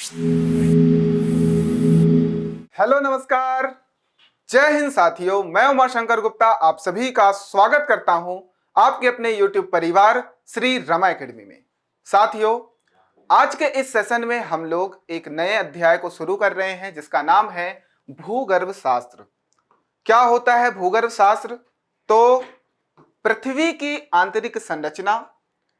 Hello नमस्कार, जय हिंद साथियों। मैं उमा शंकर गुप्ता आप सभी का स्वागत करता हूं आपके अपने YouTube परिवार श्री रमा एकेडमी में। साथियों, आज के इस सेशन में हम लोग एक नए अध्याय को शुरू कर रहे हैं जिसका नाम है भूगर्भ शास्त्र। क्या होता है भूगर्भ शास्त्र? तो पृथ्वी की आंतरिक संरचना,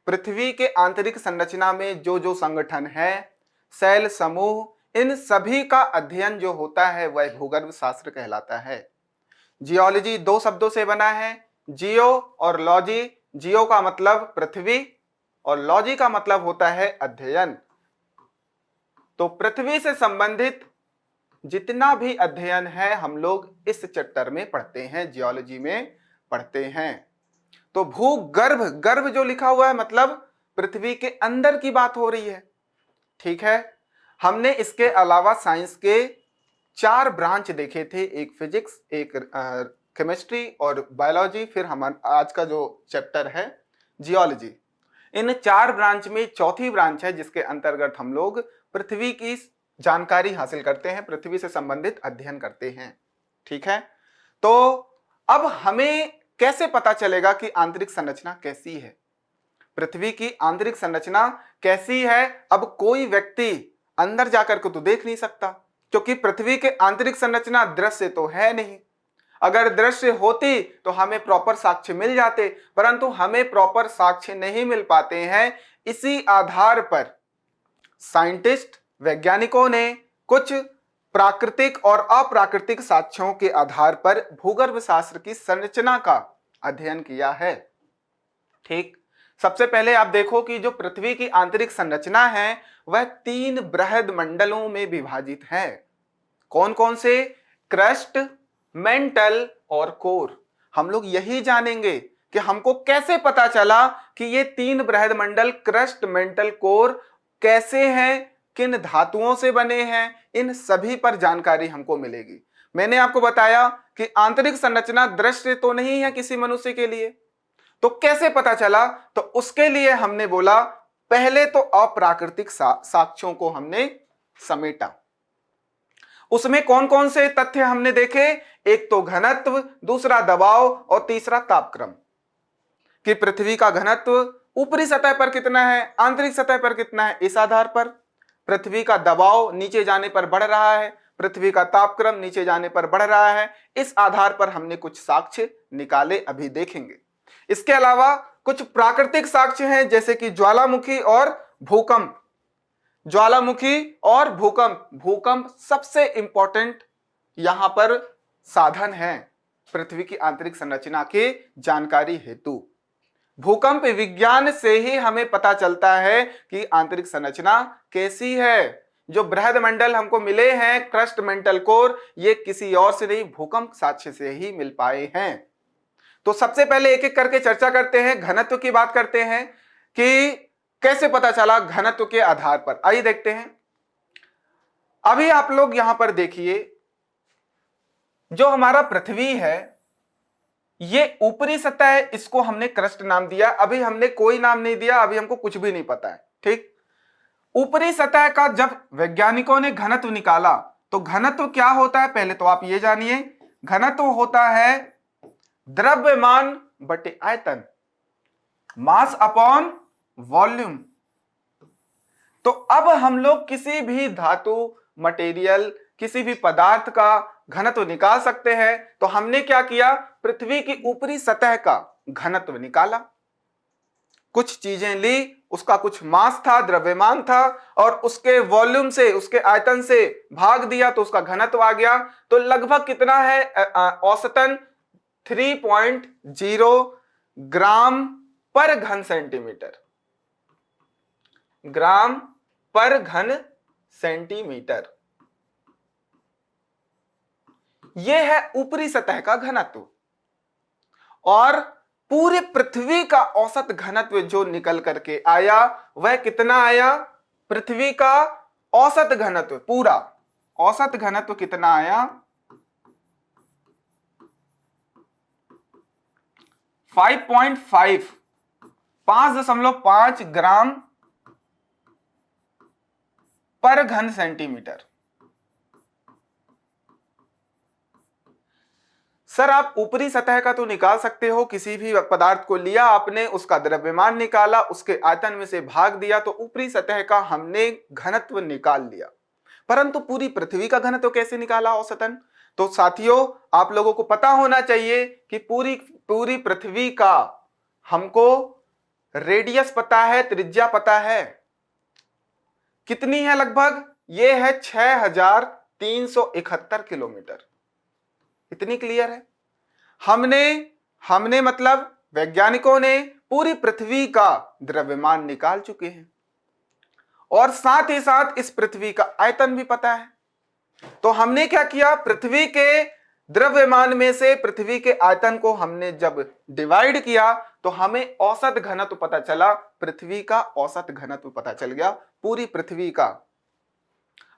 पृथ्वी के आंतरिक संरचना में जो जो संगठन है, सेल समूह, इन सभी का अध्ययन जो होता है वह भूगर्भ शास्त्र कहलाता है। जियोलॉजी दो शब्दों से बना है, जियो और लॉजी। जियो का मतलब पृथ्वी और लॉजी का मतलब होता है अध्ययन। तो पृथ्वी से संबंधित जितना भी अध्ययन है हम लोग इस चैप्टर में पढ़ते हैं, जियोलॉजी में पढ़ते हैं। तो भूगर्भ, गर्भ जो लिखा हुआ है मतलब पृथ्वी के अंदर की बात हो रही है। ठीक है, हमने इसके अलावा साइंस के 4 ब्रांच देखे थे, एक फिजिक्स, एक केमिस्ट्री और बायोलॉजी, फिर हम आज का जो चैप्टर है जियोलॉजी। इन 4 ब्रांच में चौथी ब्रांच है जिसके अंतर्गत हम लोग पृथ्वी की जानकारी हासिल करते हैं, पृथ्वी से संबंधित अध्ययन करते हैं। ठीक है, तो अब हमें कैसे पता चलेगा कि आंतरिक संरचना कैसी है, पृथ्वी की आंतरिक संरचना कैसी है? अब कोई व्यक्ति अंदर जाकर के तो देख नहीं सकता, क्योंकि पृथ्वी के आंतरिक संरचना दृश्य तो है नहीं। अगर दृश्य होती तो हमें प्रॉपर साक्ष्य मिल जाते, परंतु हमें प्रॉपर साक्ष्य नहीं मिल पाते हैं। इसी आधार पर साइंटिस्ट, वैज्ञानिकों ने कुछ प्राकृतिक और अप्राकृतिक साक्ष्यों के आधार पर भूगर्भ शास्त्र की संरचना का अध्ययन किया है। ठीक, सबसे पहले आप देखो कि जो पृथ्वी की आंतरिक संरचना है वह 3 बृहद मंडलों में विभाजित है। कौन कौन से? क्रस्ट, मेंटल और कोर। हम लोग यही जानेंगे कि हमको कैसे पता चला कि ये 3 बृहद मंडल क्रस्ट, मेंटल, कोर कैसे हैं, किन धातुओं से बने हैं, इन सभी पर जानकारी हमको मिलेगी। मैंने आपको बताया कि आंतरिक संरचना दृश्य तो नहीं है किसी मनुष्य के लिए, तो कैसे पता चला? तो उसके लिए हमने बोला पहले तो अप्राकृतिक साक्ष्यों को हमने समेटा। उसमें कौन कौन से तथ्य हमने देखे? एक तो घनत्व, दूसरा दबाव और तीसरा तापक्रम। कि पृथ्वी का घनत्व ऊपरी सतह पर कितना है, आंतरिक सतह पर कितना है, इस आधार पर। पृथ्वी का दबाव नीचे जाने पर बढ़ रहा है, पृथ्वी का तापक्रम नीचे जाने पर बढ़ रहा है, इस आधार पर हमने कुछ साक्ष्य निकाले, अभी देखेंगे। इसके अलावा कुछ प्राकृतिक साक्ष्य हैं जैसे कि ज्वालामुखी और भूकंप। ज्वालामुखी और भूकंप, भूकंप सबसे इंपॉर्टेंट यहां पर साधन है पृथ्वी की आंतरिक संरचना के जानकारी हेतु। भूकंप विज्ञान से ही हमें पता चलता है कि आंतरिक संरचना कैसी है। जो बृहद मंडल हमको मिले हैं, क्रस्ट, मेंटल, कोर, ये किसी और से नहीं, भूकंप साक्ष्य से ही मिल पाए हैं। तो सबसे पहले एक एक करके चर्चा करते हैं, घनत्व की बात करते हैं कि कैसे पता चला घनत्व के आधार पर। आइए देखते हैं। अभी आप लोग यहां पर देखिए, जो हमारा पृथ्वी है ये ऊपरी सतह है, इसको हमने क्रस्ट नाम दिया। अभी हमने कोई नाम नहीं दिया, अभी हमको कुछ भी नहीं पता है। ठीक, ऊपरी सतह का जब वैज्ञानिकों ने घनत्व निकाला तो घनत्व क्या होता है पहले तो आप ये जानिए। घनत्व होता है द्रव्यमान बटे आयतन, मास अपॉन वॉल्यूम। तो अब हम लोग किसी भी धातु, मटेरियल, किसी भी पदार्थ का घनत्व निकाल सकते हैं। तो हमने क्या किया, पृथ्वी की ऊपरी सतह का घनत्व निकाला, कुछ चीजें ली, उसका कुछ मास था, द्रव्यमान था, और उसके वॉल्यूम से, उसके आयतन से भाग दिया तो उसका घनत्व आ गया। तो लगभग कितना है, औसतन 3.0 ग्राम पर घन सेंटीमीटर, ग्राम पर घन सेंटीमीटर। यह है ऊपरी सतह का घनत्व। और पूरी पृथ्वी का औसत घनत्व जो निकल करके आया वह कितना आया? पृथ्वी का औसत घनत्व, पूरा औसत घनत्व कितना आया? 5.5 ग्राम पर घन सेंटीमीटर। सर आप ऊपरी सतह का तो निकाल सकते हो, किसी भी पदार्थ को लिया आपने, उसका द्रव्यमान निकाला, उसके आयतन में से भाग दिया तो ऊपरी सतह का हमने घनत्व निकाल लिया, परंतु पूरी पृथ्वी का घनत्व कैसे निकाला औसतन? तो साथियों आप लोगों को पता होना चाहिए कि पूरी पूरी पृथ्वी का हमको रेडियस पता है, त्रिज्या पता है, कितनी है लगभग? ये है 6371 किलोमीटर। इतनी क्लियर है। हमने मतलब वैज्ञानिकों ने पूरी पृथ्वी का द्रव्यमान निकाल चुके हैं और साथ ही साथ इस पृथ्वी का आयतन भी पता है। तो हमने क्या किया, पृथ्वी के द्रव्यमान में से पृथ्वी के आयतन को हमने जब डिवाइड किया तो हमें औसत घनत्व पता चला, पृथ्वी का औसत घनत्व पता चल गया, पूरी पृथ्वी का।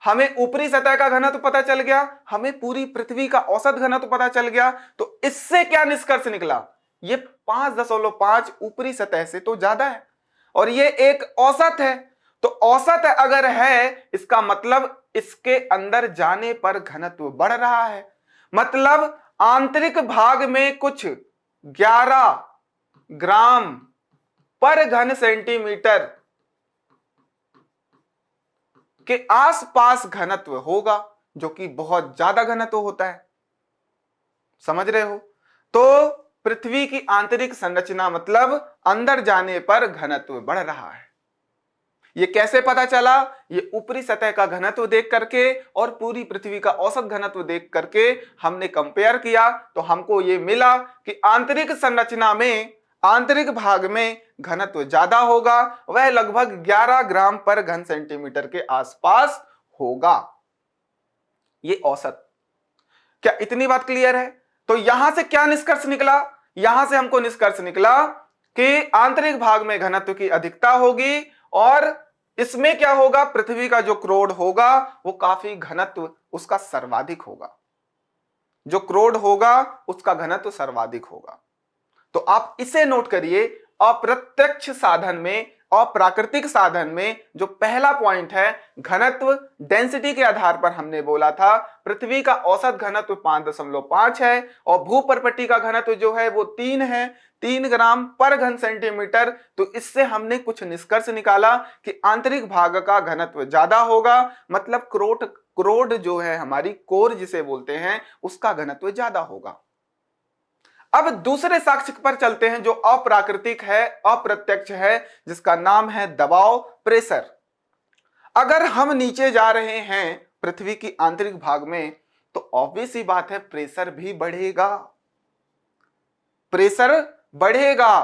हमें ऊपरी सतह का घनत्व पता चल गया, हमें पूरी पृथ्वी का औसत घनत्व पता चल गया। तो इससे क्या निष्कर्ष निकला, ये 5.5 ऊपरी सतह से तो ज्यादा है और ये एक औसत है। तो औसत अगर है इसका मतलब इसके अंदर जाने पर घनत्व बढ़ रहा है, मतलब आंतरिक भाग में कुछ 11 ग्राम पर घन सेंटीमीटर के आसपास घनत्व होगा, जो कि बहुत ज्यादा घनत्व होता है। समझ रहे हो? तो पृथ्वी की आंतरिक संरचना मतलब अंदर जाने पर घनत्व बढ़ रहा है। ये कैसे पता चला? ये ऊपरी सतह का घनत्व देख करके और पूरी पृथ्वी का औसत घनत्व देख करके हमने कंपेयर किया तो हमको ये मिला कि आंतरिक संरचना में, आंतरिक भाग में घनत्व ज्यादा होगा, वह लगभग 11 ग्राम पर घन सेंटीमीटर के आसपास होगा। ये औसत। क्या इतनी बात क्लियर है? तो यहां से क्या निष्कर्ष निकला? यहां से हमको निष्कर्ष निकला कि आंतरिक भाग में घनत्व की अधिकता होगी और इसमें क्या होगा, पृथ्वी का जो क्रोड होगा वो काफी घनत्व उसका सर्वाधिक होगा, जो क्रोड होगा उसका घनत्व सर्वाधिक होगा। तो आप इसे नोट करिए, अप्रत्यक्ष साधन में, अप्राकृतिक साधन में जो पहला पॉइंट है घनत्व, डेंसिटी के आधार पर हमने बोला था पृथ्वी का औसत घनत्व 5.5 है और भूपर्पट्टी का घनत्व जो है वो 3 है, 3 ग्राम पर घन सेंटीमीटर। तो इससे हमने कुछ निष्कर्ष निकाला कि आंतरिक भाग का घनत्व ज्यादा होगा, मतलब क्रोड जो है हमारी कोर जिसे बोलते हैं उसका घनत्व ज्यादा होगा। अब दूसरे साक्ष्य पर चलते हैं जो अप्राकृतिक है, अप्रत्यक्ष है, जिसका नाम है दबाव, प्रेशर। अगर हम नीचे जा रहे हैं पृथ्वी की आंतरिक भाग में तो ऑब्वियस ही बात है प्रेशर भी बढ़ेगा, प्रेशर बढ़ेगा।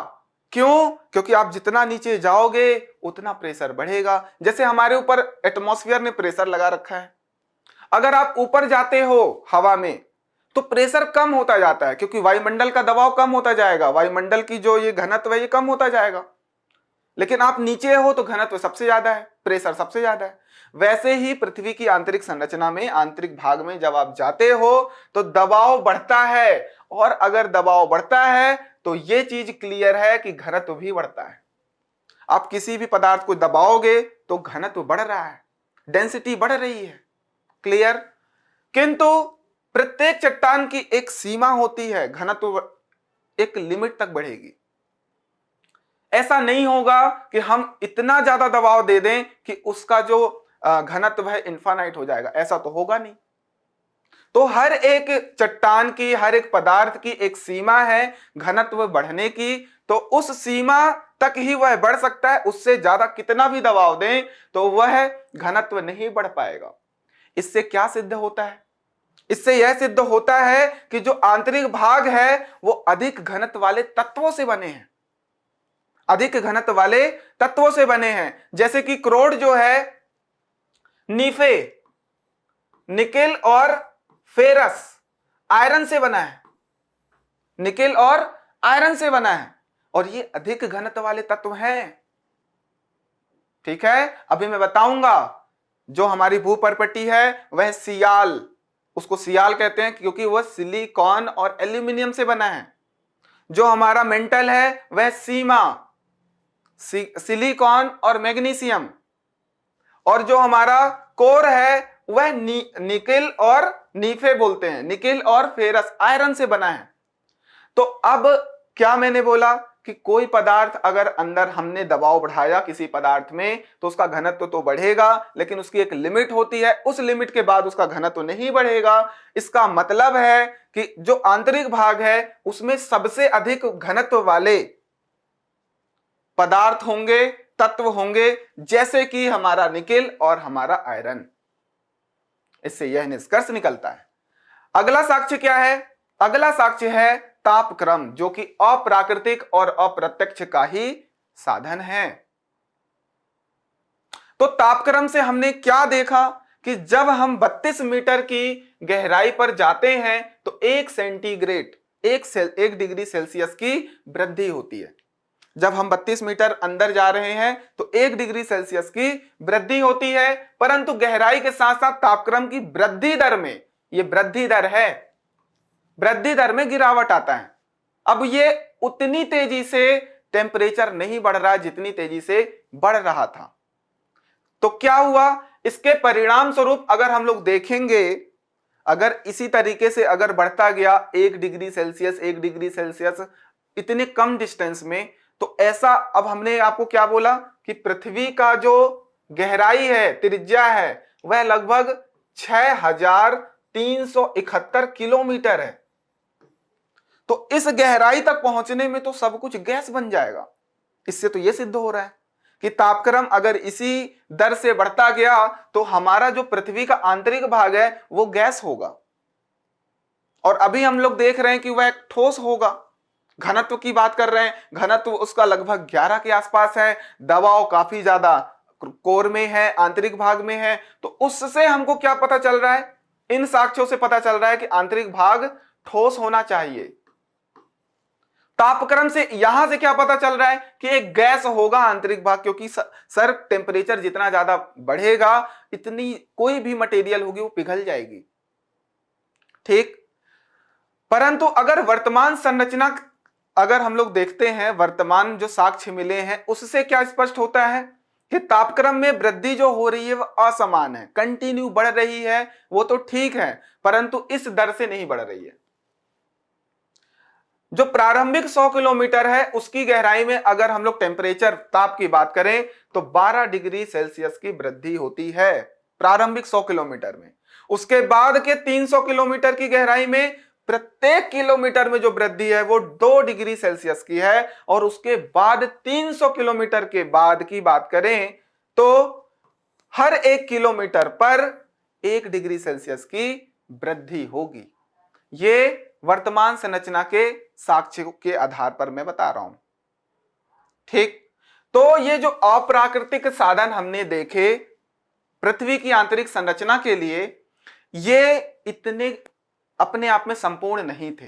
क्यों? क्योंकि आप जितना नीचे जाओगे उतना प्रेशर बढ़ेगा। जैसे हमारे ऊपर एटमॉस्फेयर ने प्रेशर लगा रखा है, अगर आप ऊपर जाते हो हवा में तो प्रेशर कम होता जाता है क्योंकि वायुमंडल का दबाव कम होता जाएगा, वायुमंडल की जो ये घनत्व है ये कम होता जाएगा। लेकिन आप नीचे हो तो घनत्व सबसे ज्यादा है, प्रेशर सबसे ज्यादा है। वैसे ही पृथ्वी की आंतरिक संरचना में, आंतरिक भाग में जब आप जाते हो तो दबाव बढ़ता है, और अगर दबाव बढ़ता है तो ये चीज क्लियर है कि घनत्व भी बढ़ता है। आप किसी भी पदार्थ को दबाओगे तो घनत्व बढ़ रहा है, डेंसिटी बढ़ रही है, क्लियर। किंतु प्रत्येक चट्टान की एक सीमा होती है, घनत्व एक लिमिट तक बढ़ेगी। ऐसा नहीं होगा कि हम इतना ज्यादा दबाव दे दें कि उसका जो घनत्व है इनफाइनाइट हो जाएगा, ऐसा तो होगा नहीं। तो हर एक चट्टान की, हर एक पदार्थ की एक सीमा है घनत्व बढ़ने की, तो उस सीमा तक ही वह बढ़ सकता है, उससे ज्यादा कितना भी दबाव दें तो वह घनत्व नहीं बढ़ पाएगा। इससे क्या सिद्ध होता है? इससे यह सिद्ध होता है कि जो आंतरिक भाग है वो अधिक घनत्व वाले तत्वों से बने हैं, अधिक घनत्व वाले तत्वों से बने हैं। जैसे कि क्रोड जो है नीफे, निकेल और फेरस, आयरन से बना है, निकेल और आयरन से बना है, और ये अधिक घनत्व वाले तत्व हैं। ठीक है, अभी मैं बताऊंगा। जो हमारी भूपर्पट्टी है वह सियाल, उसको सियाल कहते हैं क्योंकि वह सिलिकॉन और एल्यूमिनियम से बना है। जो हमारा मेंटल है वह सीमा, सिलिकॉन और मैग्नीशियम, और जो हमारा कोर है वह निकिल और नीफे बोलते हैं, निकिल और फेरस, आयरन से बना है। तो अब क्या मैंने बोला कि कोई पदार्थ अगर अंदर हमने दबाव बढ़ाया किसी पदार्थ में तो उसका घनत्व तो बढ़ेगा, लेकिन उसकी एक लिमिट होती है, उस लिमिट के बाद उसका घनत्व नहीं बढ़ेगा। इसका मतलब है कि जो आंतरिक भाग है उसमें सबसे अधिक घनत्व वाले पदार्थ होंगे, तत्व होंगे, जैसे कि हमारा निकिल और हमारा आयरन। इससे यह निष्कर्ष निकलता है। अगला साक्ष्य क्या है? अगला साक्ष्य है तापक्रम, जो कि अप्राकृतिक और अप्रत्यक्ष का ही साधन है। तो तापक्रम से हमने क्या देखा कि जब हम 32 मीटर की गहराई पर जाते हैं तो 1 डिग्री सेल्सियस की वृद्धि होती है। जब हम 32 मीटर अंदर जा रहे हैं तो 1 डिग्री सेल्सियस की वृद्धि होती है, परंतु गहराई के साथ साथ तापक्रम की वृद्धि दर में, ये वृद्धि दर है, वृद्धि दर में गिरावट आता है। अब ये उतनी तेजी से टेम्परेचर नहीं बढ़ रहा जितनी तेजी से बढ़ रहा था। तो क्या हुआ? इसके परिणाम स्वरूप अगर हम लोग देखेंगे, अगर इसी तरीके से अगर बढ़ता गया 1 डिग्री सेल्सियस 1 डिग्री सेल्सियस इतने कम डिस्टेंस में, तो ऐसा, अब हमने आपको क्या बोला कि पृथ्वी का जो गहराई है, त्रिज्या है, वह लगभग 6371 किलोमीटर है। तो इस गहराई तक पहुंचने में तो सब कुछ गैस बन जाएगा। इससे तो यह सिद्ध हो रहा है कि तापक्रम अगर इसी दर से बढ़ता गया तो हमारा जो पृथ्वी का आंतरिक भाग है वो गैस होगा, और अभी हम लोग देख रहे हैं कि वह एक ठोस होगा। घनत्व की बात कर रहे हैं, घनत्व उसका लगभग 11 के आसपास है, दबाव काफी ज्यादा कोर में है, आंतरिक भाग में है। तो उससे हमको क्या पता चल रहा है? इन साक्ष्यों से पता चल रहा है कि आंतरिक भाग ठोस होना चाहिए। तापक्रम से यहां से क्या पता चल रहा है कि एक गैस होगा आंतरिक भाग, क्योंकि सर टेम्परेचर जितना ज्यादा बढ़ेगा इतनी कोई भी मटेरियल होगी वो पिघल जाएगी, ठीक। परंतु अगर वर्तमान संरचना अगर हम लोग देखते हैं, वर्तमान जो साक्ष्य मिले हैं उससे क्या स्पष्ट होता है कि तापक्रम में वृद्धि जो हो रही है वह असमान है, कंटिन्यू बढ़ रही है, वो तो ठीक है, परंतु इस दर से नहीं बढ़ रही है। जो प्रारंभिक 100 किलोमीटर है उसकी गहराई में अगर हम लोग टेम्परेचर, ताप की बात करें तो 12 डिग्री सेल्सियस की वृद्धि होती है प्रारंभिक 100 किलोमीटर में। उसके बाद के 300 किलोमीटर की गहराई में प्रत्येक किलोमीटर में जो वृद्धि है वो 2 डिग्री सेल्सियस की है, और उसके बाद 300 किलोमीटर के बाद की बात करें तो हर 1 किलोमीटर पर 1 डिग्री सेल्सियस की वृद्धि होगी। ये वर्तमान संरचना के साक्ष्यों के आधार पर मैं बता रहा हूं, ठीक। तो ये जो अप्राकृतिक साधन हमने देखे पृथ्वी की आंतरिक संरचना के लिए, ये इतने अपने आप में संपूर्ण नहीं थे,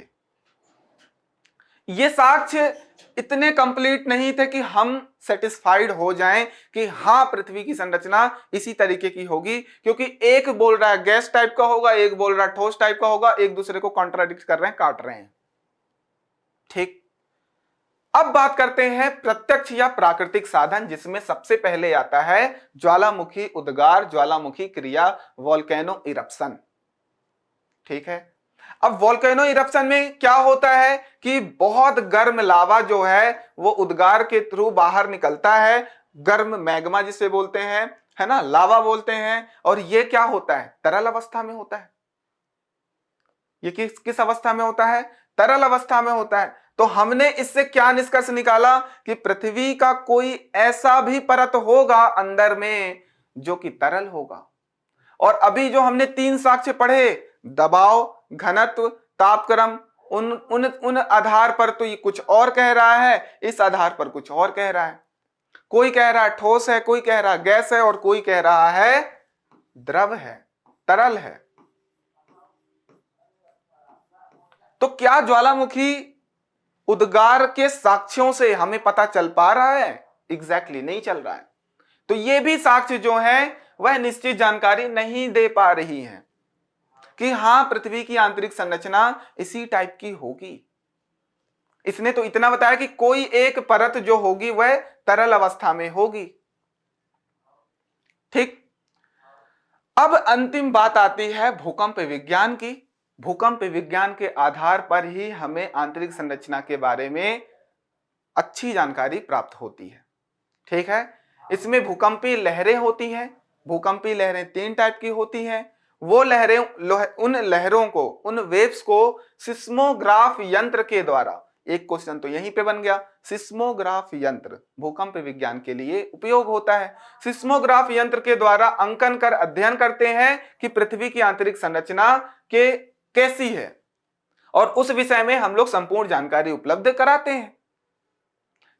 ये साक्ष्य इतने कंप्लीट नहीं थे कि हम सेटिस्फाइड हो जाएं कि हां पृथ्वी की संरचना इसी तरीके की होगी, क्योंकि एक बोल रहा है गैस टाइप का होगा, एक बोल रहा है ठोस टाइप का होगा, एक दूसरे को कॉन्ट्राडिक्ट कर रहे हैं, काट रहे हैं, ठीक। अब बात करते हैं प्रत्यक्ष या प्राकृतिक साधन, जिसमें सबसे पहले आता है ज्वालामुखी उद्गार, ज्वालामुखी क्रिया, वोल्केनो इरप्शन, ठीक है। अब वोल्केनो इरप्शन में क्या होता है कि बहुत गर्म लावा जो है वो उद्गार के थ्रू बाहर निकलता है, गर्म मैग्मा जिसे बोलते हैं, है ना, लावा बोलते हैं, और ये क्या होता है? तरल अवस्था में होता है। ये किस अवस्था में होता है? तरल अवस्था में होता है। तो हमने इससे क्या निष्कर्ष निकाला कि पृथ्वी का कोई ऐसा भी परत होगा अंदर में जो कि तरल होगा। और अभी जो हमने 3 साक्ष्य पढ़े, दबाव, घनत्व, तापक्रम, उन आधार पर तो ये कुछ और कह रहा है, इस आधार पर कुछ और कह रहा है। कोई कह रहा है ठोस है, कोई कह रहा है गैस है, और कोई कह रहा है द्रव है, तरल है। तो क्या ज्वालामुखी उद्गार के साक्ष्यों से हमें पता चल पा रहा है? एग्जैक्टली नहीं चल रहा है। तो ये भी साक्ष्य जो है वह निश्चित जानकारी नहीं दे पा रही है कि हां पृथ्वी की आंतरिक संरचना इसी टाइप की होगी। इसने तो इतना बताया कि कोई एक परत जो होगी वह तरल अवस्था में होगी, ठीक। अब अंतिम बात आती है भूकंप विज्ञान की। भूकंप विज्ञान के आधार पर ही हमें आंतरिक संरचना के बारे में अच्छी जानकारी प्राप्त होती है। ठीक है, इसमें भूकंपीय लहरें होती हैं। भूकंपीय लहरें 3 टाइप की होती हैं। वो लहरें, उन लहरों को, उन वेव्स को सिस्मोग्राफ यंत्र के द्वारा, एक क्वेश्चन तो यहीं पे बन गया, सिस्मोग्राफ यंत्र भूकंप विज्ञान के लिए उपयोग होता है। सिस्मोग्राफ यंत्र के द्वारा अंकन कर अध्ययन करते हैं कि पृथ्वी की आंतरिक संरचना के कैसी है, और उस विषय में हम लोग संपूर्ण जानकारी उपलब्ध कराते हैं।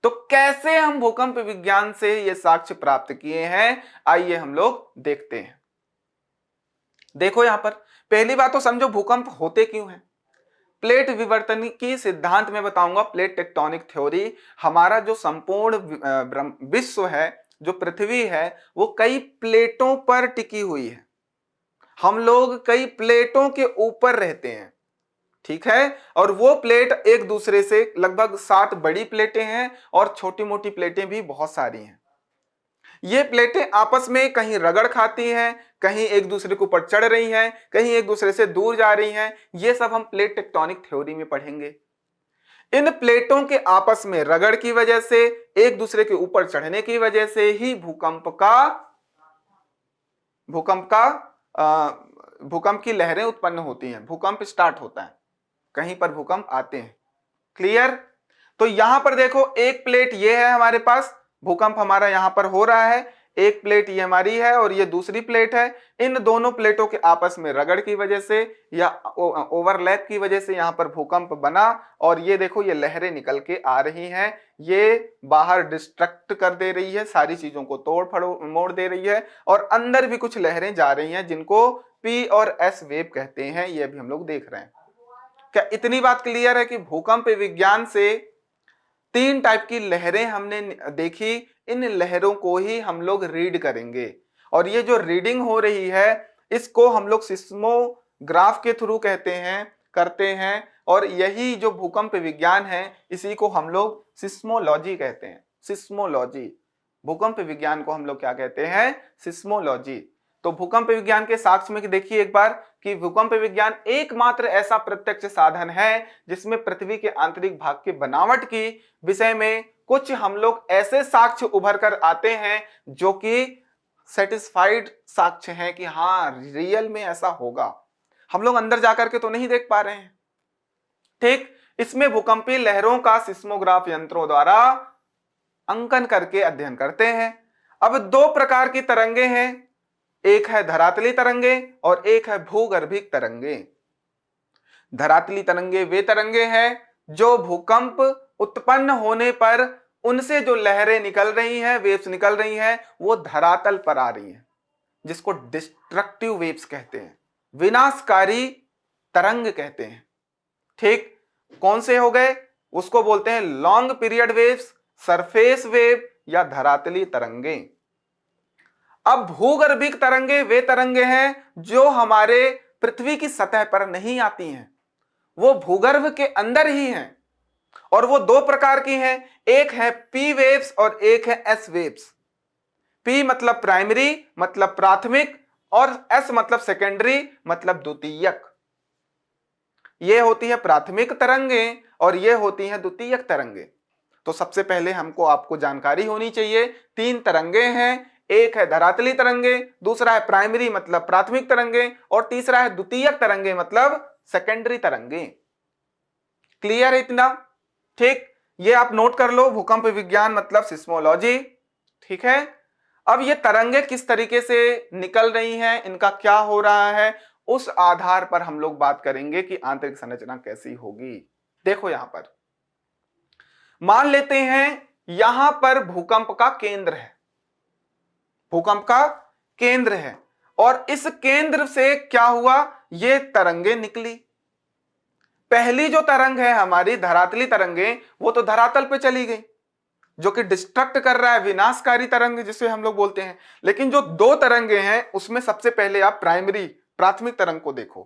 तो कैसे हम भूकंप विज्ञान से ये साक्ष्य प्राप्त किए हैं, आइए हम लोग देखते हैं। देखो यहां पर पहली बात तो समझो भूकंप होते क्यों हैं। प्लेट विवर्तनिकी सिद्धांत में बताऊंगा, प्लेट टेक्टोनिक थ्योरी। हमारा जो संपूर्ण विश्व है, जो पृथ्वी है, वो कई प्लेटों पर टिकी हुई है। हम लोग कई प्लेटों के ऊपर रहते हैं। ठीक है, और वो प्लेट एक दूसरे से लगभग 7 बड़ी प्लेटें हैं और छोटी मोटी प्लेटें भी बहुत सारी हैं। ये प्लेटें आपस में कहीं रगड़ खाती हैं, कहीं एक दूसरे के ऊपर चढ़ रही हैं, कहीं एक दूसरे से दूर जा रही हैं। ये सब हम प्लेट टेक्टोनिक थ्योरी में पढ़ेंगे। इन प्लेटों के आपस में रगड़ की वजह से, एक दूसरे के ऊपर चढ़ने की वजह से ही भूकंप की लहरें उत्पन्न होती हैं। भूकंप स्टार्ट होता है, कहीं पर भूकंप आते हैं। क्लियर? तो यहां पर देखो, एक प्लेट ये है हमारे पास, भूकंप हमारा यहां पर हो रहा है। एक प्लेट ये हमारी है और ये दूसरी प्लेट है। इन दोनों प्लेटों के आपस में रगड़ की वजह से या ओवरलैप की वजह से यहां पर भूकंप बना, और ये देखो ये लहरें निकल के आ रही हैं। ये बाहर डिस्ट्रक्ट कर दे रही है, सारी चीजों को तोड़ मोड़ दे रही है, और अंदर भी कुछ लहरें जा रही हैं जिनको P और S वेव कहते हैं। ये भी हम लोग देख रहे हैं। क्या इतनी बात क्लियर है कि भूकंप विज्ञान से 3 टाइप की लहरें हमने देखी। इन लहरों को ही हम लोग रीड करेंगे, और ये जो रीडिंग हो रही है इसको हम लोग सिस्मोग्राफ के थ्रू करते हैं, और यही जो भूकंप विज्ञान है इसी को हम लोग सिस्मोलॉजी कहते हैं। सिस्मोलॉजी, भूकंप विज्ञान को हम लोग क्या कहते हैं? सिस्मोलॉजी। तो भूकंप विज्ञान के साक्ष्य में देखिए एक बार कि भूकंप विज्ञान एकमात्र ऐसा प्रत्यक्ष साधन है जिसमें पृथ्वी के आंतरिक भाग की बनावट की विषय में कुछ हम लोग ऐसे साक्ष्य उभर कर आते हैं जो कि सेटिस्फाइड साक्ष्य हैं कि हाँ रियल में ऐसा होगा। हम लोग अंदर जाकर के तो नहीं देख पा रहे हैं। ठीक, इसमें भूकंपीय लहरों का सिस्मोग्राफ यंत्रों द्वारा अंकन करके अध्ययन करते हैं। अब 2 प्रकार की तरंगे हैं, एक है धरातली तरंगे और एक है भूगर्भिक तरंगे। धरातली तरंगे वे तरंगे हैं जो भूकंप उत्पन्न होने पर उनसे जो लहरें निकल रही हैं, वेव्स निकल रही हैं, वो धरातल पर आ रही हैं, जिसको डिस्ट्रक्टिव वेव्स कहते हैं, विनाशकारी तरंग कहते हैं। ठीक, कौन से हो गए? उसको बोलते हैं long period waves, surface wave या धरातली तरंगे। अब भूगर्भिक तरंगे वे तरंगे हैं जो हमारे पृथ्वी की सतह पर नहीं आती हैं, वो भूगर्भ के अंदर ही हैं, और वो 2 प्रकार की हैं। एक है P वेव्स और एक है S वेव्स। P मतलब प्राइमरी, मतलब प्राथमिक, और S मतलब सेकेंडरी, मतलब द्वितीयक। ये होती है प्राथमिक तरंगे और ये होती हैं द्वितीयक तरंगे। तो सबसे पहले आपको जानकारी होनी चाहिए, 3 तरंगे हैं। एक है धरातली तरंगे, दूसरा है प्राइमरी मतलब प्राथमिक तरंगे, और तीसरा है द्वितीयक तरंगे मतलब सेकेंडरी तरंगे। क्लियर है इतना? ठीक, ये आप नोट कर लो, भूकंप विज्ञान मतलब सिस्मोलॉजी। ठीक है, अब ये तरंगे किस तरीके से निकल रही हैं, इनका क्या हो रहा है, उस आधार पर हम लोग बात करेंगे कि आंतरिक संरचना कैसी होगी। देखो यहां पर मान लेते हैं यहां पर भूकंप का केंद्र है, भूकंप का केंद्र है, और इस केंद्र से क्या हुआ, ये तरंगे निकली। पहली जो तरंग है हमारी धरातली तरंगे, वो तो धरातल पे चली गई, जो कि डिस्ट्रक्ट कर रहा है, विनाशकारी तरंग जिसे हम लोग बोलते हैं। लेकिन जो 2 तरंगे हैं उसमें सबसे पहले आप प्राथमिक तरंग को देखो।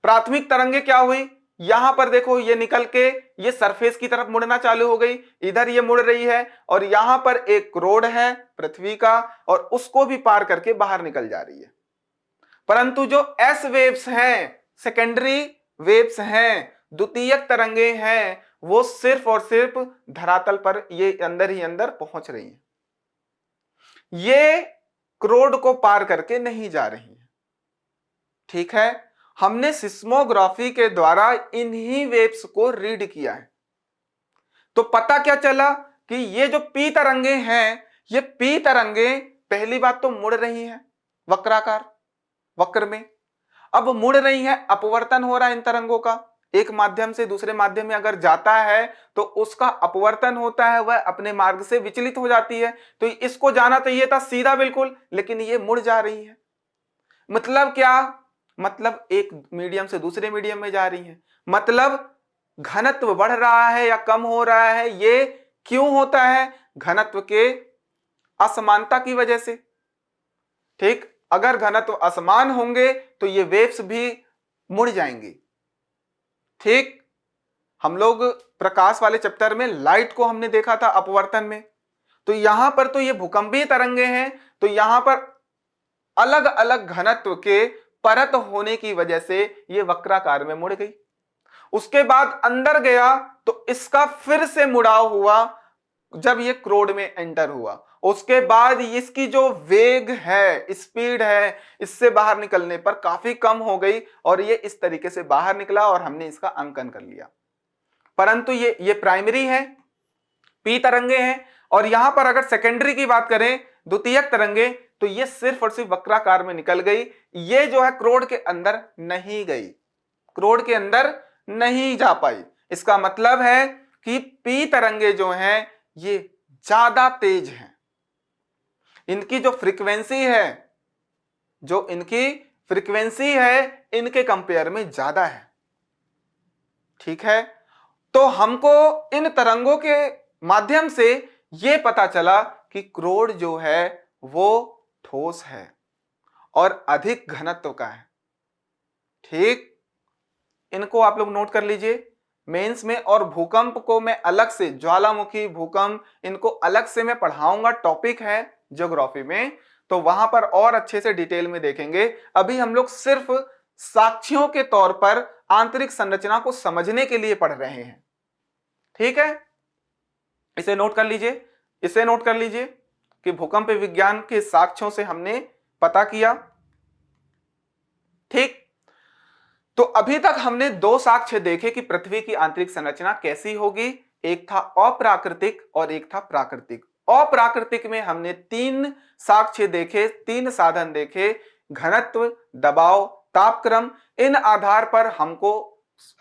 प्राथमिक तरंगे क्या हुई, यहां पर देखो ये निकल के ये सरफेस की तरफ मुड़ना चालू हो गई, इधर ये मुड़ रही है, और यहां पर एक रोड है पृथ्वी का, और उसको भी पार करके बाहर निकल जा रही है। परंतु जो एस वेव्स हैं, सेकेंडरी वेव्स हैं, द्वितीयक तरंगे हैं, वो सिर्फ और सिर्फ धरातल पर ये अंदर ही अंदर पहुंच रही हैं, ये क्रोड को पार करके नहीं जा रही हैं। ठीक है, हमने सिस्मोग्राफी के द्वारा इन्हीं वेव्स को रीड किया है, तो पता क्या चला कि ये जो पी तरंगे हैं, ये पी तरंगे पहली बात तो मुड़ रही हैं वक्राकार, वक्र में। अब मुड़ रही है, अपवर्तन हो रहा है इन तरंगों का, एक माध्यम से दूसरे माध्यम में अगर जाता है तो उसका अपवर्तन होता है, वह अपने मार्ग से विचलित हो जाती है। तो इसको जाना चाहिए था सीधा बिल्कुल, लेकिन ये मुड़ जा रही है। मतलब क्या? मतलब एक मीडियम से दूसरे मीडियम में जा रही है, मतलब घनत्व बढ़ रहा है या कम हो रहा है। ये क्यों होता है? घनत्व के असमानता की वजह से। ठीक, अगर घनत्व असमान होंगे तो ये वेव्स भी मुड़ जाएंगी। ठीक, हम लोग प्रकाश वाले चैप्टर में लाइट को हमने देखा था अपवर्तन में, तो यहां पर तो ये भूकंपीय तरंगे हैं, तो यहां पर अलग अलग घनत्व के परत होने की वजह से ये वक्राकार में मुड़ गई। उसके बाद अंदर गया तो इसका फिर से मुड़ाव हुआ जब ये क्रोड में एंटर हुआ। उसके बाद इसकी जो वेग है, स्पीड है, इससे बाहर निकलने पर काफी कम हो गई और ये इस तरीके से बाहर निकला और हमने इसका अंकन कर लिया। परंतु ये प्राइमरी है, पी तरंगे हैं, और यहां पर अगर सेकेंडरी की बात करें, द्वितीयक तरंगे, तो ये सिर्फ और सिर्फ वक्राकार में निकल गई। ये जो है क्रोड के अंदर नहीं गई, क्रोड के अंदर नहीं जा पाई। इसका मतलब है कि पी तरंगे जो हैं ये ज्यादा तेज हैं, इनकी जो फ्रीक्वेंसी है, जो इनकी फ्रीक्वेंसी है इनके कंपेयर में ज्यादा है। ठीक है, तो हमको इन तरंगों के माध्यम से यह पता चला कि क्रोड जो है वो ठोस है और अधिक घनत्व का है। ठीक, इनको आप लोग नोट कर लीजिए मेंस में। और भूकंप को मैं अलग से, ज्वालामुखी, भूकंप, इनको अलग से मैं पढ़ाऊंगा, टॉपिक है ज्योग्राफी में, तो वहां पर और अच्छे से डिटेल में देखेंगे। अभी हम लोग सिर्फ साक्ष्यों के तौर पर आंतरिक संरचना को समझने के लिए पढ़ रहे हैं। ठीक है, इसे नोट कर लीजिए, इसे नोट कर लीजिए कि भूकंप विज्ञान के साक्ष्यों से हमने पता किया। ठीक, तो अभी तक हमने दो साक्ष्य देखे कि पृथ्वी की आंतरिक संरचना कैसी होगी। एक था अप्राकृतिक और एक था प्राकृतिक। अप्राकृतिक में हमने तीन साक्ष्य देखे, तीन साधन देखे, घनत्व, दबाव, तापक्रम। इन आधार पर हमको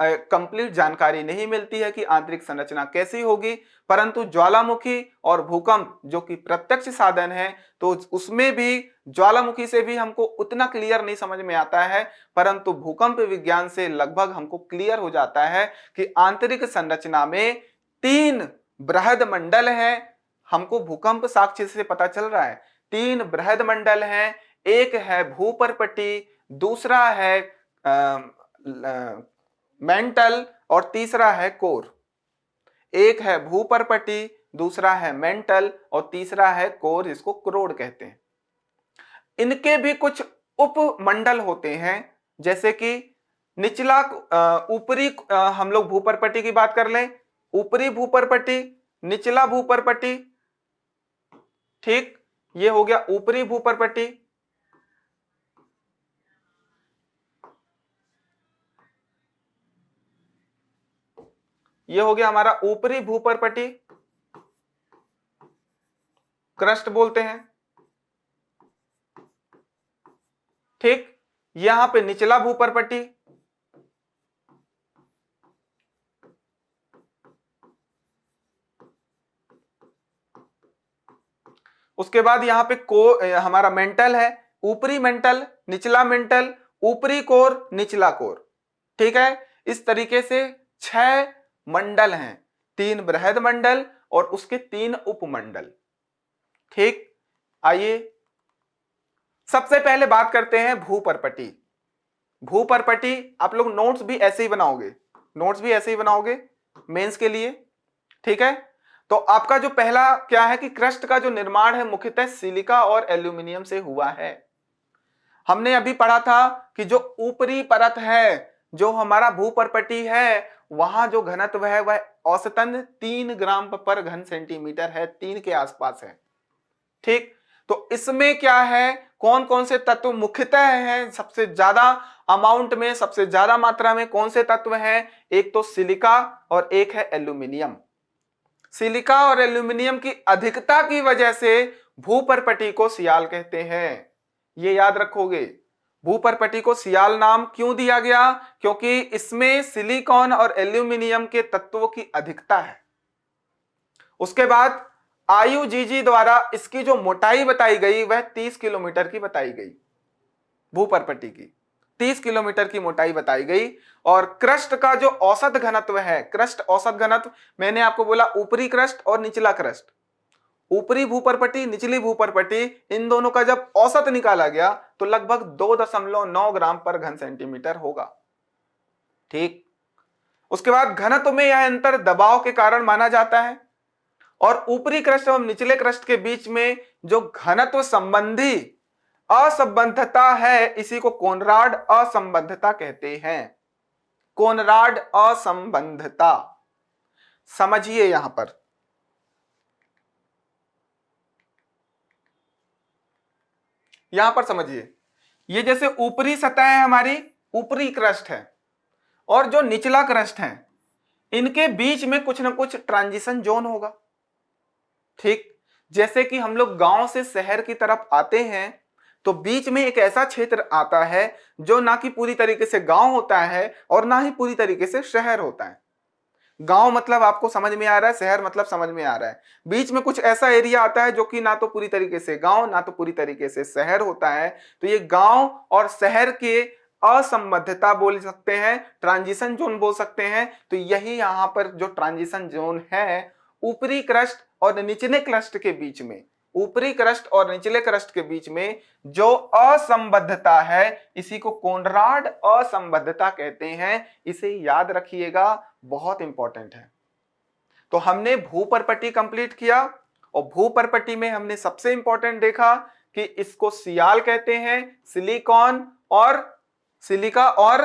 कंप्लीट जानकारी नहीं मिलती है कि आंतरिक संरचना कैसी होगी, परंतु ज्वालामुखी और भूकंप जो कि प्रत्यक्ष साधन है, तो उसमें भी ज्वालामुखी से भी हमको उतना क्लियर नहीं समझ में आता है, परंतु भूकंप विज्ञान से लगभग हमको क्लियर हो जाता है कि आंतरिक संरचना में तीन बृहद मंडल हैं। हमको भूकंप साक्ष्य से पता चल रहा है तीन बृहद मंडल हैं। एक है भूपर्पटी, दूसरा है मेंटल और तीसरा है कोर। एक है भूपर्पटी, दूसरा है मेंटल और तीसरा है कोर, जिसको क्रोड कहते हैं। इनके भी कुछ उपमंडल होते हैं, जैसे कि निचला, ऊपरी, हम लोग भूपर्पटी की बात कर लें, ऊपरी भूपर्पटी, निचला भूपर्पटी। ठीक, ये हो गया ऊपरी भूपर्पटी, ये हो गया हमारा ऊपरी भूपर्पटी, क्रस्ट बोलते हैं। ठीक, यहां पे निचला भूपर्पटी, उसके बाद यहां पे हमारा मेंटल है, ऊपरी मेंटल, निचला मेंटल, ऊपरी कोर, निचला कोर। ठीक है, इस तरीके से 6 मंडल हैं, 3 बृहद मंडल और उसके 3 उपमंडल। ठीक, आइए सबसे पहले बात करते हैं भूपर्पटी। भूपर्पटी आप लोग नोट्स भी ऐसे ही बनाओगे, नोट्स भी ऐसे ही बनाओगे मेंस के लिए। ठीक है, तो आपका जो पहला क्या है कि क्रस्ट का जो निर्माण है मुख्यतः सिलिका और एल्यूमिनियम से हुआ है। हमने अभी पढ़ा था कि जो ऊपरी परत है, जो हमारा भूपर्पटी है, वहां जो घनत्व है वह औसतन 3 ग्राम पर घन सेंटीमीटर है, 3 के आसपास है। ठीक, तो इसमें क्या है, कौन कौन से तत्व मुख्यतः हैं, सबसे ज्यादा अमाउंट में, सबसे ज्यादा मात्रा में कौन से तत्व हैं? एक तो सिलिका और एक है एल्यूमिनियम। सिलिका और एल्यूमिनियम की अधिकता की वजह से भूपर्पटी को सियाल कहते हैं, ये याद रखोगे। भूपर्पटी को सियाल नाम क्यों दिया गया? क्योंकि इसमें सिलिकॉन और एल्यूमिनियम के तत्वों की अधिकता है। उसके बाद आईयूजीजी द्वारा इसकी जो मोटाई बताई गई वह 30 किलोमीटर की बताई गई, भूपर्पटी की 30 किलोमीटर की मोटाई बताई गई। और क्रस्ट का जो औसत घनत्व है, क्रस्ट औसत घनत्व, मैंने आपको बोला ऊपरी क्रस्ट और निचला क्रस्ट, ऊपरी भूपर्पटी निचली भूपर्पटी, इन दोनों का जब औसत निकाला गया तो लगभग 2.9 ग्राम पर घन सेंटीमीटर होगा। ठीक, उसके बाद घनत्व में यह अंतर दबाव के कारण माना जाता है। और ऊपरी क्रस्ट एवं निचले क्रस्ट के बीच में जो घनत्व संबंधी असंबद्धता है, इसी को कोनराड असंबद्धता कहते हैं। कोनराड असंबद्धता समझिए, यहां पर समझिए, ये जैसे ऊपरी सतह है हमारी, ऊपरी क्रस्ट है, और जो निचला क्रस्ट है, इनके बीच में कुछ ना कुछ ट्रांजिशन जोन होगा। ठीक, जैसे कि हम लोग गांव से शहर की तरफ आते हैं तो बीच में एक ऐसा क्षेत्र आता है जो ना कि पूरी तरीके से गांव होता है और ना ही पूरी तरीके से शहर होता है। गांव मतलब आपको समझ में आ रहा है, शहर मतलब समझ में आ रहा है। बीच में कुछ ऐसा एरिया आता है जो कि ना तो पूरी तरीके से गांव ना तो पूरी तरीके से शहर होता है। तो ये गांव और शहर के असंबद्धता बोल सकते हैं, ट्रांजिशन जोन बोल सकते हैं। तो यही यहां पर जो ट्रांजिशन जोन है, ऊपरी क्रस्ट और निचले क्रस्ट के बीच में, ऊपरी क्रस्ट और निचले क्रस्ट के बीच में जो असंबद्धता है, इसी को कोनराड असंबद्धता कहते हैं। इसे याद रखिएगा, बहुत इंपॉर्टेंट है। तो हमने भूपर्पटी कंप्लीट किया, और भूपर्पटी में हमने सबसे इंपॉर्टेंट देखा कि इसको सियाल कहते हैं, सिलिकॉन और सिलिका और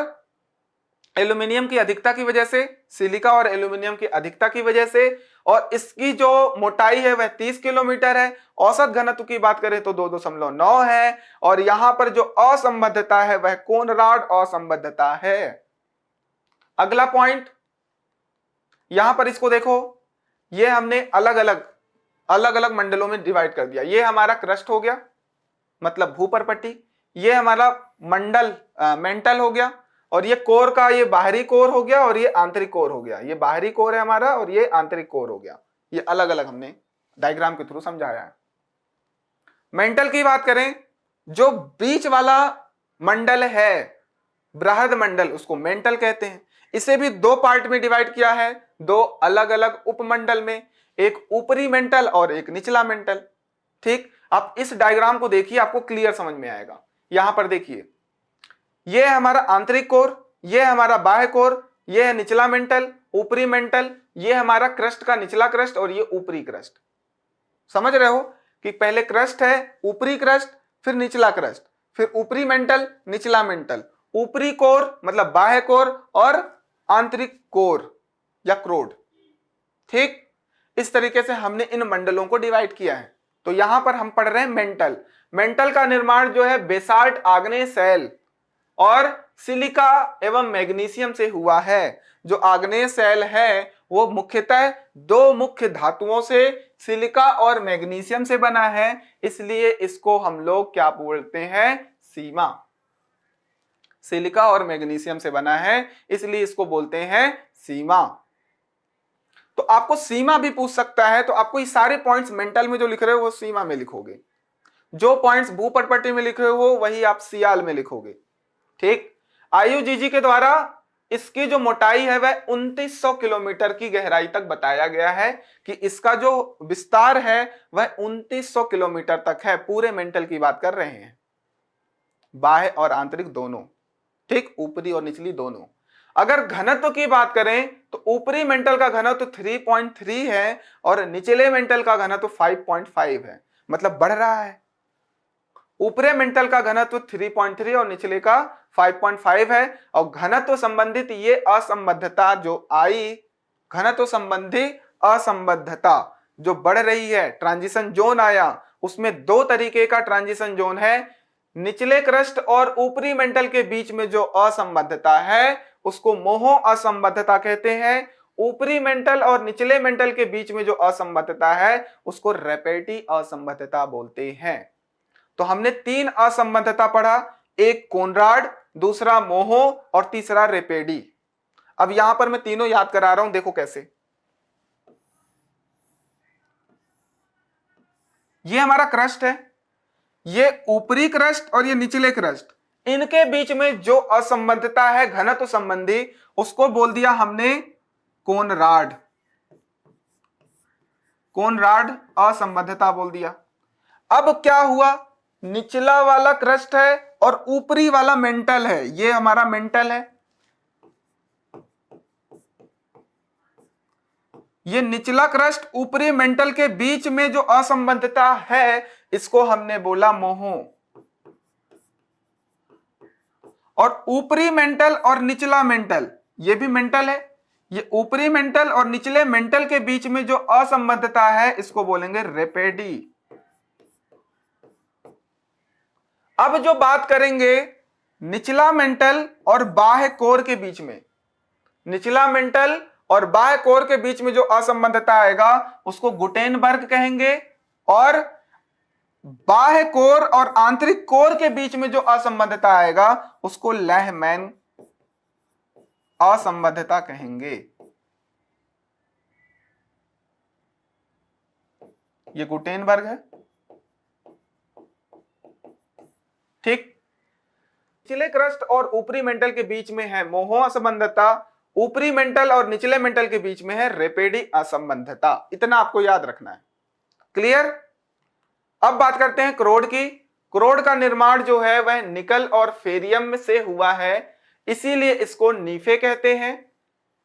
एल्यूमिनियम की अधिकता की वजह से, सिलिका और एल्यूमिनियम की अधिकता की वजह से। और इसकी जो मोटाई है वह 30 किलोमीटर है। औसत घनत्व की बात करें तो 2.9 है। और यहां पर जो असंबद्धता है वह कोनराड असंबद्धता है। अगला पॉइंट, यहां पर इसको देखो, ये हमने अलग अलग मंडलों में डिवाइड कर दिया। ये हमारा क्रस्ट हो गया, मतलब भूपर्पटी। ये हमारा मंडल मेंटल हो गया, और ये कोर का ये बाहरी कोर हो गया और ये आंतरिक कोर हो गया। ये बाहरी कोर है हमारा और ये आंतरिक कोर हो गया। ये अलग अलग हमने डायग्राम के थ्रू समझाया है। मेंटल की बात करें, जो बीच वाला मंडल है, बृहद मंडल, उसको मेंटल कहते हैं। इसे भी दो पार्ट में डिवाइड किया है, दो अलग अलग उपमंडल में, एक ऊपरी मेंटल और एक निचला मेंटल। ठीक, आप इस डायग्राम को देखिए, आपको क्लियर समझ में आएगा। यहां पर देखिए, ये है हमारा आंतरिक कोर, ये है हमारा बाह्य कोर, ये है निचला मेंटल, ऊपरी मेंटल, ये हमारा क्रस्ट का निचला क्रस्ट और ये ऊपरी क्रस्ट। समझ रहे हो कि पहले क्रस्ट है, ऊपरी क्रस्ट, फिर निचला क्रस्ट, फिर ऊपरी मेंटल, निचला मेंटल, ऊपरी कोर मतलब बाह्य कोर और आंतरिक कोर या क्रोड। ठीक, इस तरीके से हमने इन मंडलों को डिवाइड किया है। तो यहां पर हम पढ़ रहे हैं मेंटल। मेंटल का निर्माण जो है बेसाल्ट आग्नेय शैल और सिलिका एवं मैग्नीशियम से हुआ है। जो आग्नेय शैल है वो मुख्यतः दो मुख्य धातुओं से, सिलिका और मैग्नीशियम से बना है, इसलिए इसको हम लोग क्या बोलते हैं? सीमा। सिलिका और मैग्नीशियम से बना है, इसलिए इसको बोलते हैं सीमा। तो आपको सीमा भी पूछ सकता है, तो आपको ये सारे पॉइंट्स मेंटल में जो लिख रहे हो वो सीमा में लिखोगे, जो पॉइंट्स भूपर्पटी में लिख रहे हो वही आप सियाल में लिखोगे। ठीक, आईयूजीजी के द्वारा इसकी जो मोटाई है वह 2900 किलोमीटर की गहराई तक बताया गया है कि इसका जो विस्तार है वह 2900 किलोमीटर तक है। पूरे मेंटल की बात कर रहे हैं, बाह्य और आंतरिक दोनों। ठीक, ऊपरी और निचली दोनों। अगर घनत्व की बात करें तो ऊपरी मेंटल का घनत्व 3.3 है और निचले मेंटल का घनत्व 5.5 है, मतलब बढ़ रहा है। ऊपरी मेंटल का घनत्व 3.3 और निचले का 5.5 है। और घनत्व संबंधित ये असंबद्धता जो आई, घनत्व संबंधी असंबद्धता जो बढ़ रही है, ट्रांजिशन जोन आया, उसमें दो तरीके का ट्रांजिशन जोन है। निचले क्रस्ट और ऊपरी मेंटल के बीच में जो असंबद्धता है उसको मोहो असंबद्धता कहते हैं। ऊपरी मेंटल और निचले मेंटल के बीच में जो असंबद्धता है उसको रेपेटी असंबद्धता बोलते हैं। तो हमने तीन असंबद्धता पढ़ा, एक कोनराड, दूसरा मोहो और तीसरा रेपेडी। अब यहां पर मैं तीनों याद करा रहा हूं, देखो कैसे। ये हमारा क्रस्ट है, ये ऊपरी क्रस्ट और ये निचले क्रस्ट, इनके बीच में जो असंबद्धता है घनत्व संबंधी उसको बोल दिया हमने कोनराड। कोनराड असंबद्धता बोल दिया। अब क्या हुआ, निचला वाला क्रस्ट है और ऊपरी वाला मेंटल है, ये हमारा मेंटल है, ये निचला क्रस्ट ऊपरी मेंटल के बीच में जो असंबद्धता है इसको हमने बोला मोहो। और ऊपरी मेंटल और निचला मेंटल, ये भी मेंटल है, ये ऊपरी मेंटल और निचले मेंटल के बीच में जो असंबद्धता है इसको बोलेंगे रेपेडी। अब जो बात करेंगे निचला मेंटल और बाह्य कोर के बीच में, निचला मेंटल और बाह्य कोर के बीच में जो असंबद्धता आएगा उसको गुटेनबर्ग कहेंगे। और बाह्य कोर और आंतरिक कोर के बीच में जो असंबद्धता आएगा उसको लेहमैन असंबद्धता कहेंगे। ये गुटेनबर्ग है, ठीक। निचले क्रस्ट और ऊपरी मेंटल के बीच में है मोहो असंबद्धता, ऊपरी मेंटल और निचले मेंटल के बीच में है रेपेडी असंबद्धता। इतना आपको याद रखना है, क्लियर। अब बात करते हैं क्रोड की। क्रोड का निर्माण जो है वह निकल और फेरियम से हुआ है, इसीलिए इसको नीफे कहते हैं,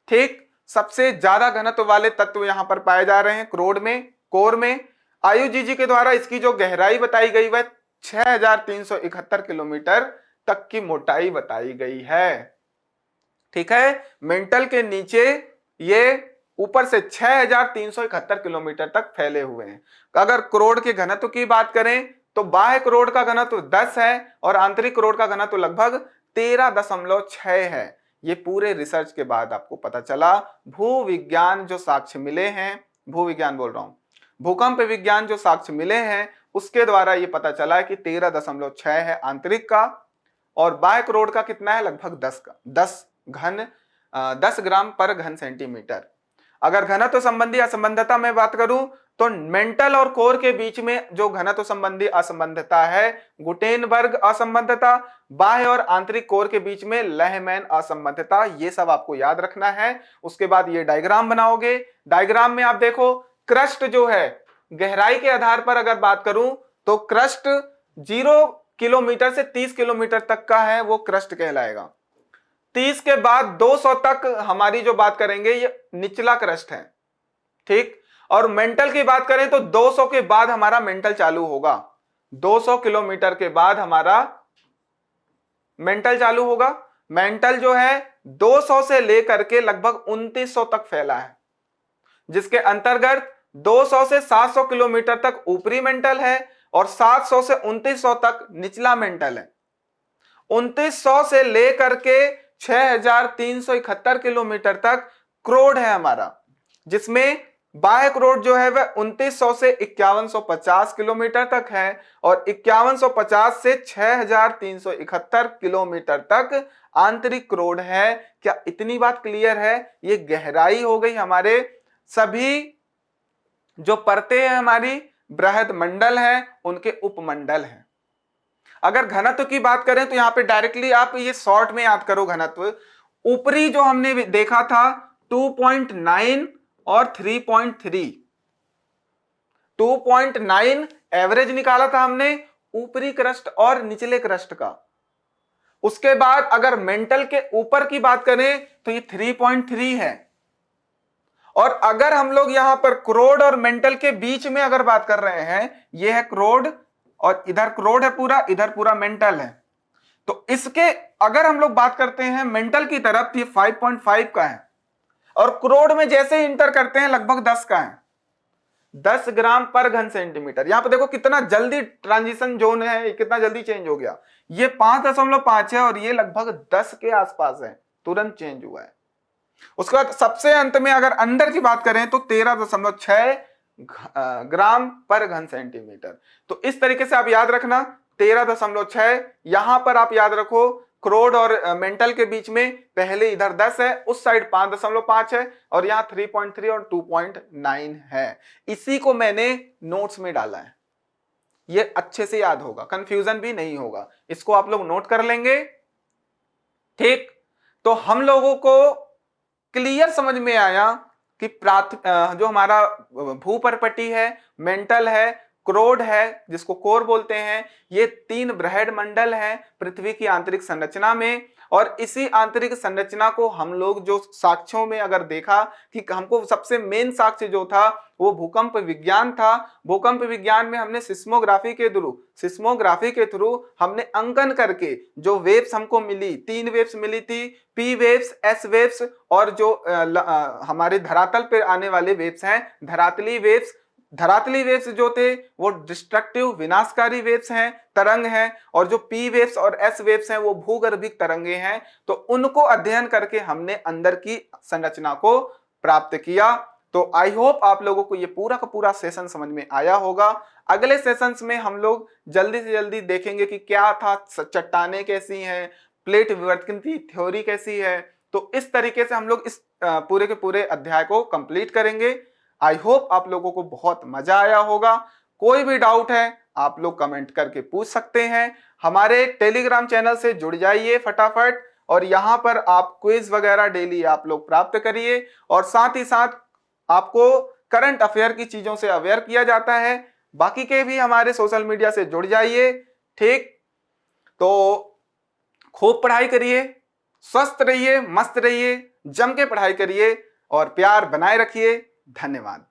ठीक। सबसे ज्यादा घनत्व वाले तत्व यहां पर पाए जा रहे हैं क्रोड में, कोर में। आईयूजीजी के द्वारा इसकी जो गहराई बताई गई वह 6371 किलोमीटर तक की मोटाई बताई गई है, ठीक है। मेंटल के नीचे ये ऊपर से 6371 किलोमीटर तक फैले हुए हैं। अगर क्रोड के घनत्व की बात करें तो बाह्य क्रोड का घनत्व 10 है और आंतरिक क्रोड का घनत्व लगभग 13.6 है। ये पूरे रिसर्च के बाद आपको पता चला, भूविज्ञान जो साक्ष्य मिले हैं, भूविज्ञान बोल रहा हूं, भूकंप विज्ञान जो साक्ष्य मिले हैं उसके द्वारा ये पता चला है कि 13.6 है आंतरिक का, और बाह्य क्रोड का कितना है, लगभग 10 ग्राम पर घन सेंटीमीटर। अगर घनत्व संबंधी असंबद्धता में बात करूं तो मेंटल और कोर के बीच में जो घनत्व संबंधी असंबद्धता है गुटेनबर्ग असंबद्धता, बाह्य और आंतरिक कोर के बीच में लेहमैन असंबद्धता, ये सब आपको याद रखना है। उसके बाद ये डायग्राम बनाओगे। डायग्राम में आप देखो क्रस्ट जो है गहराई के आधार पर अगर बात करूं तो क्रस्ट 0 किलोमीटर से 30 किलोमीटर तक का है, वो क्रस्ट कहलाएगा। 30 के बाद 200 तक हमारी जो बात करेंगे ये निचला क्रस्ट है, ठीक। और मेंटल की बात करें तो 200 के बाद हमारा मेंटल चालू होगा, 200 किलोमीटर के बाद हमारा मेंटल चालू होगा। मेंटल जो है 200 से लेकर के लगभग 2900 तक फैला है, जिसके अंतर्गत 200 से 700 किलोमीटर तक ऊपरी मेंटल है और 700 से 2900 तक निचला मेंटल है। 2900 से लेकर के 6371 किलोमीटर तक क्रोड है हमारा, जिसमें बाह्य क्रोड जो है वह 2900 से 5150 किलोमीटर तक है और 5150 से 6371 किलोमीटर तक आंतरिक क्रोड है। क्या इतनी बात क्लियर है? ये गहराई हो गई हमारे सभी जो परतें हैं हमारी बृहद मंडल है उनके उपमंडल हैं। अगर घनत्व की बात करें तो यहां पे डायरेक्टली आप ये शॉर्ट में याद करो घनत्व। ऊपरी जो हमने देखा था 2.9 और 3.3, 2.9 एवरेज निकाला था हमने ऊपरी क्रस्ट और निचले क्रस्ट का। उसके बाद अगर मेंटल के ऊपर की बात करें तो ये 3.3 है। और अगर हम लोग यहां पर क्रोड और मेंटल के बीच में अगर बात कर रहे हैं, ये है क्रोड और इधर क्रूड है पूरा, इधर पूरा मेंटल है। तो इसके अगर हम लोग बात करते हैं मेंटल की तरफ, ये 5.5 का है, और क्रूड में जैसे ही इंटर करते हैं लगभग 10 का है, 10 ग्राम पर घन सेंटीमीटर। यहां पर देखो कितना जल्दी ट्रांजिशन जोन है, कितना जल्दी चेंज हो गया। ये 5.5 है और ये लगभग 10 के आसपास है, तुरंत चेंज हुआ है। उसके बाद सबसे अंत में अगर अंदर की बात करें तो 13.6 ग्राम पर घन सेंटीमीटर। तो इस तरीके से आप याद रखना 13.6, यहां पर आप याद रखो क्रूड और मेंटल के बीच में पहले इधर 10 है, उस साइड 5.5 है, और यहां 3.3 और 2.9 है। इसी को मैंने नोट्स में डाला है, ये अच्छे से याद होगा, कंफ्यूजन भी नहीं होगा, इसको आप लोग नोट कर लेंगे। ठीक, तो हम लोगों को क्लियर समझ में आया कि जो हमारा भूपर्पटी है, मेंटल है, क्रोड है जिसको कोर बोलते हैं, ये 3 बृहद मंडल है पृथ्वी की आंतरिक संरचना में। और इसी आंतरिक संरचना को हम लोग जो साक्ष्यों में अगर देखा कि हमको सबसे मेन साक्ष्य जो था वो भूकंप विज्ञान था। भूकंप विज्ञान में हमने सिस्मोग्राफी के थ्रू हमने अंकन करके जो वेव्स हमको मिली, 3 वेव्स मिली थी, पी वेव्स, एस वेव्स, और जो हमारे धरातल पे आने वाले वेव्स हैं धरातली वेव्स। धरातली वेव्स जो थे वो डिस्ट्रक्टिव विनाशकारी वेव्स हैं, तरंग हैं, और जो पी वेव्स और एस वेव्स हैं वो भूगर्भिक तरंगे हैं। तो उनको अध्ययन करके हमने अंदर की संरचना को प्राप्त किया। तो आई होप आप लोगों को ये पूरा का पूरा सेशन समझ में आया होगा। अगले सेशंस में हम लोग जल्दी से जल्दी देखेंगे कि क्या था, चट्टानें कैसी हैं, प्लेट विवर्तन की थ्योरी कैसी है। तो इस तरीके से हम लोग इस पूरे के पूरे अध्याय को कंप्लीट करेंगे। आई होप आप लोगों को बहुत मजा आया होगा। कोई भी डाउट है आप लोग कमेंट करके पूछ सकते हैं। हमारे टेलीग्राम चैनल से जुड़ जाइए फटाफट, और यहाँ पर आप क्विज वगैरह डेली आप लोग प्राप्त करिए, और साथ ही साथ आपको करंट अफेयर की चीजों से अवेयर किया जाता है। बाकी के भी हमारे सोशल मीडिया से जुड़ जाइए। ठीक, तो खूब पढ़ाई करिए, स्वस्थ रहिए, मस्त रहिए, जम के पढ़ाई करिए और प्यार बनाए रखिए। धन्यवाद।